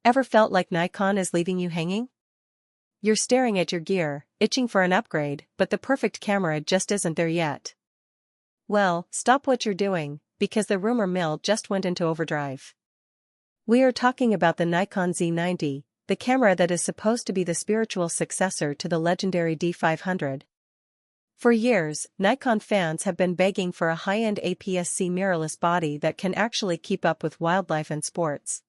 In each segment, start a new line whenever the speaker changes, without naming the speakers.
Ever felt like Nikon is leaving you hanging? You're staring at your gear, itching for an upgrade, but the perfect camera just isn't there yet. Well, stop what you're doing, because the rumor mill just went into overdrive. We are talking about the Nikon Z90, the camera that is supposed to be the spiritual successor to the legendary D500. For years, Nikon fans have been begging for a high-end APS-C mirrorless body that can actually keep up with wildlife and sports.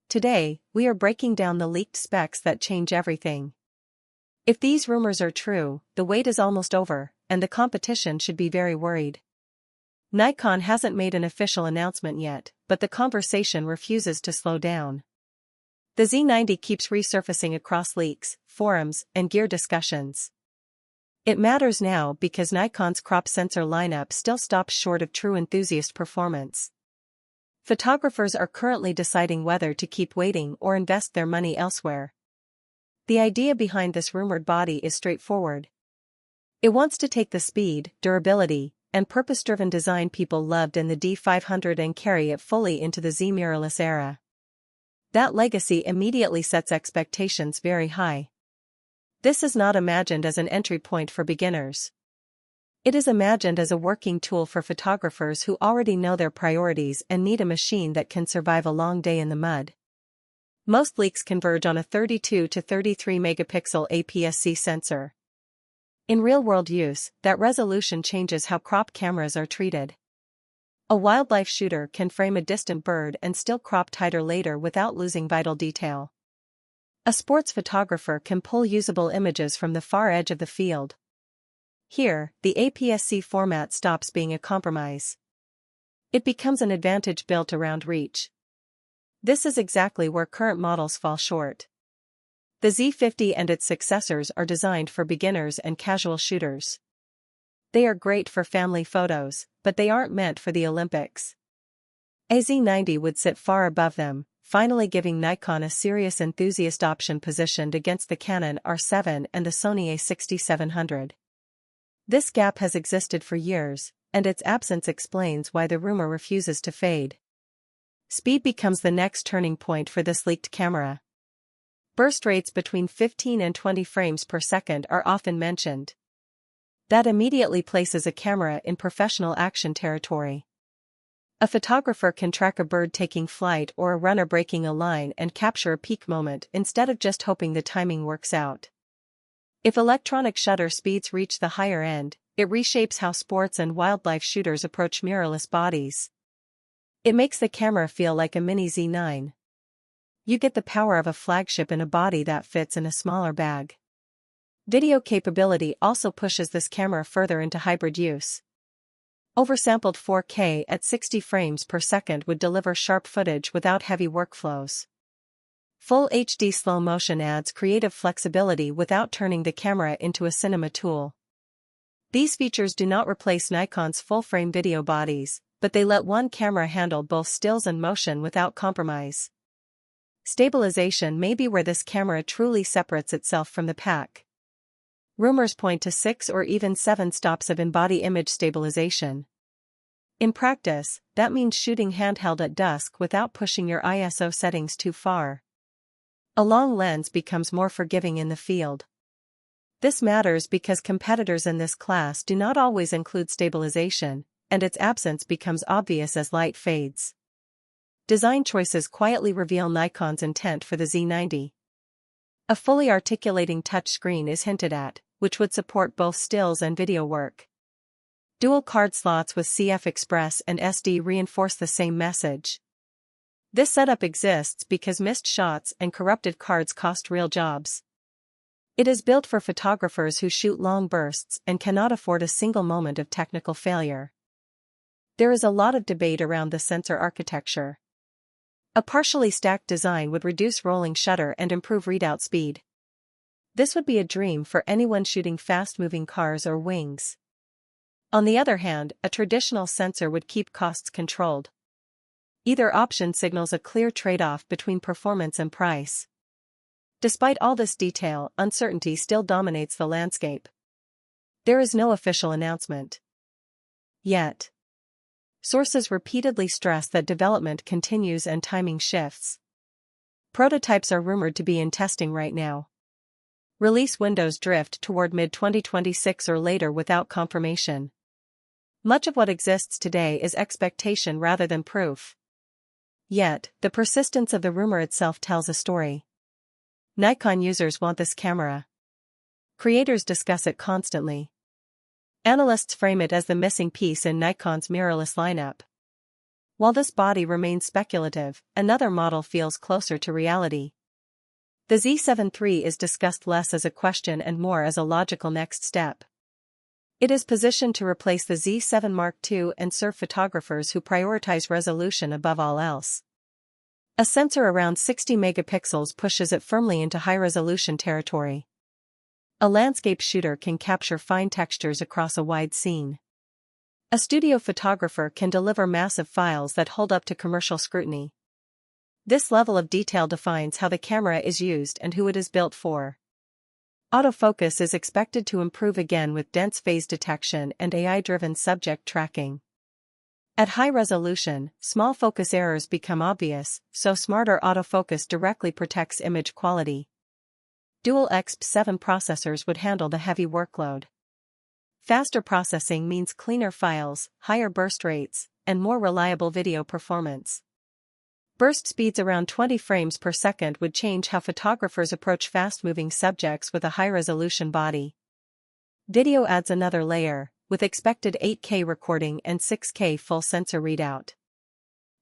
Today, we are breaking down the leaked specs that change everything. If these rumors are true, the wait is almost over, and the competition should be very worried. Nikon hasn't made an official announcement yet, but the conversation refuses to slow down. The Z90 keeps resurfacing across leaks, forums, and gear discussions. It matters now because Nikon's crop sensor lineup still stops short of true enthusiast performance. Photographers are currently deciding whether to keep waiting or invest their money elsewhere. The idea behind this rumored body is straightforward. It wants to take the speed, durability, and purpose-driven design people loved in the D500 and carry it fully into the Z mirrorless era. That legacy immediately sets expectations very high. This is not imagined as an entry point for beginners. It is imagined as a working tool for photographers who already know their priorities and need a machine that can survive a long day in the mud. Most leaks converge on a 32 to 33 megapixel APS-C sensor. In real-world use, that resolution changes how crop cameras are treated. A wildlife shooter can frame a distant bird and still crop tighter later without losing vital detail. A sports photographer can pull usable images from the far edge of the field. Here, the APS-C format stops being a compromise. It becomes an advantage built around reach. This is exactly where current models fall short. The Z50 and its successors are designed for beginners and casual shooters. They are great for family photos, but they aren't meant for the Olympics. A Z90 would sit far above them, finally giving Nikon a serious enthusiast option positioned against the Canon R7 and the Sony A6700. This gap has existed for years, and its absence explains why the rumor refuses to fade. Speed becomes the next turning point for this leaked camera. Burst rates between 15 and 20 frames per second are often mentioned. That immediately places a camera in professional action territory. A photographer can track a bird taking flight or a runner breaking a line and capture a peak moment instead of just hoping the timing works out. If electronic shutter speeds reach the higher end, it reshapes how sports and wildlife shooters approach mirrorless bodies. It makes the camera feel like a mini Z9. You get the power of a flagship in a body that fits in a smaller bag. Video capability also pushes this camera further into hybrid use. Oversampled 4K at 60 frames per second would deliver sharp footage without heavy workflows. Full HD slow motion adds creative flexibility without turning the camera into a cinema tool. These features do not replace Nikon's full-frame video bodies, but they let one camera handle both stills and motion without compromise. Stabilization may be where this camera truly separates itself from the pack. Rumors point to 6 or even 7 stops of in-body image stabilization. In practice, that means shooting handheld at dusk without pushing your ISO settings too far. A long lens becomes more forgiving in the field. This matters because competitors in this class do not always include stabilization, and its absence becomes obvious as light fades. Design choices quietly reveal Nikon's intent for the Z90. A fully articulating touchscreen is hinted at, which would support both stills and video work. Dual card slots with CF Express and SD reinforce the same message. This setup exists because missed shots and corrupted cards cost real jobs. It is built for photographers who shoot long bursts and cannot afford a single moment of technical failure. There is a lot of debate around the sensor architecture. A partially stacked design would reduce rolling shutter and improve readout speed. This would be a dream for anyone shooting fast-moving cars or wings. On the other hand, a traditional sensor would keep costs controlled. Either option signals a clear trade-off between performance and price. Despite all this detail, uncertainty still dominates the landscape. There is no official announcement yet. Sources repeatedly stress that development continues and timing shifts. Prototypes are rumored to be in testing right now. Release windows drift toward mid-2026 or later without confirmation. Much of what exists today is expectation rather than proof. Yet, the persistence of the rumor itself tells a story. Nikon users want this camera. Creators discuss it constantly. Analysts frame it as the missing piece in Nikon's mirrorless lineup. While this body remains speculative, another model feels closer to reality. The Z7 III is discussed less as a question and more as a logical next step. It is positioned to replace the Z7 Mark II and serve photographers who prioritize resolution above all else. A sensor around 60 megapixels pushes it firmly into high-resolution territory. A landscape shooter can capture fine textures across a wide scene. A studio photographer can deliver massive files that hold up to commercial scrutiny. This level of detail defines how the camera is used and who it is built for. Autofocus is expected to improve again with dense phase detection and AI-driven subject tracking. At high resolution, small focus errors become obvious, so smarter autofocus directly protects image quality. Dual APS-C processors would handle the heavy workload. Faster processing means cleaner files, higher burst rates, and more reliable video performance. Burst speeds around 20 frames per second would change how photographers approach fast-moving subjects with a high-resolution body. Video adds another layer, with expected 8K recording and 6K full sensor readout.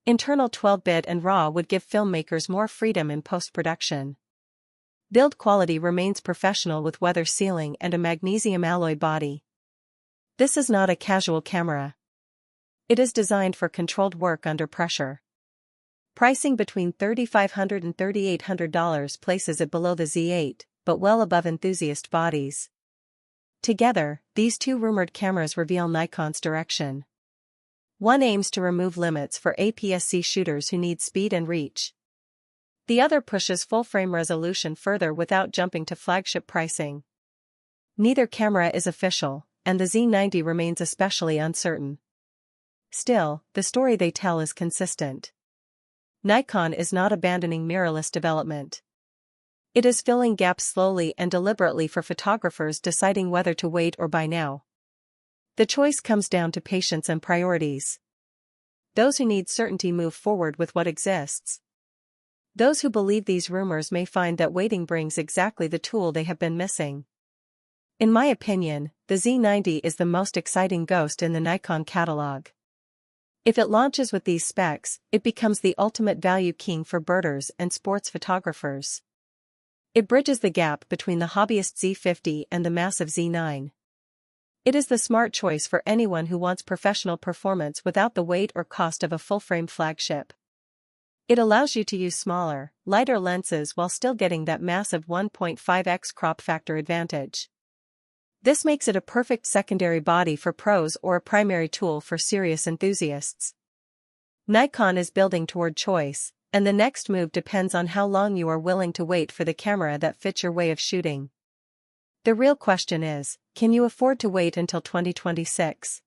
Internal 12-bit and RAW would give filmmakers more freedom in post-production. Build quality remains professional with weather sealing and a magnesium alloy body. This is not a casual camera. It is designed for controlled work under pressure. Pricing between $3,500 and $3,800 places it below the Z8, but well above enthusiast bodies. Together, these two rumored cameras reveal Nikon's direction. One aims to remove limits for APS-C shooters who need speed and reach. The other pushes full-frame resolution further without jumping to flagship pricing. Neither camera is official, and the Z90 remains especially uncertain. Still, the story they tell is consistent. Nikon is not abandoning mirrorless development. It is filling gaps slowly and deliberately for photographers deciding whether to wait or buy now. The choice comes down to patience and priorities. Those who need certainty move forward with what exists. Those who believe these rumors may find that waiting brings exactly the tool they have been missing. In my opinion, the Z90 is the most exciting ghost in the Nikon catalog. If it launches with these specs, it becomes the ultimate value king for birders and sports photographers. It bridges the gap between the hobbyist Z50 and the massive Z9. It is the smart choice for anyone who wants professional performance without the weight or cost of a full-frame flagship. It allows you to use smaller, lighter lenses while still getting that massive 1.5x crop factor advantage. This makes it a perfect secondary body for pros or a primary tool for serious enthusiasts. Nikon is building toward choice, and the next move depends on how long you are willing to wait for the camera that fits your way of shooting. The real question is, can you afford to wait until 2026?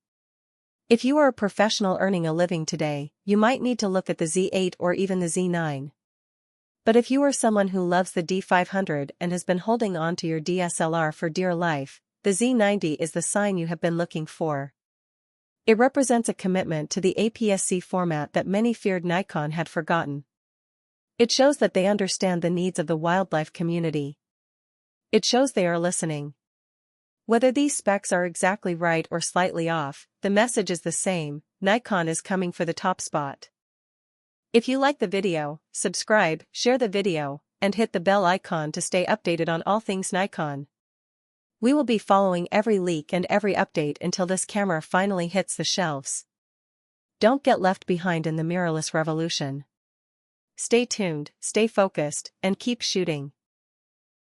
If you are a professional earning a living today, you might need to look at the Z8 or even the Z9. But if you are someone who loves the D500 and has been holding on to your DSLR for dear life, the Z90 is the sign you have been looking for. It represents a commitment to the APS-C format that many feared Nikon had forgotten. It shows that they understand the needs of the wildlife community. It shows they are listening. Whether these specs are exactly right or slightly off, the message is the same: Nikon is coming for the top spot. If you like the video, subscribe, share the video, and hit the bell icon to stay updated on all things Nikon. We will be following every leak and every update until this camera finally hits the shelves. Don't get left behind in the mirrorless revolution. Stay tuned, stay focused, and keep shooting.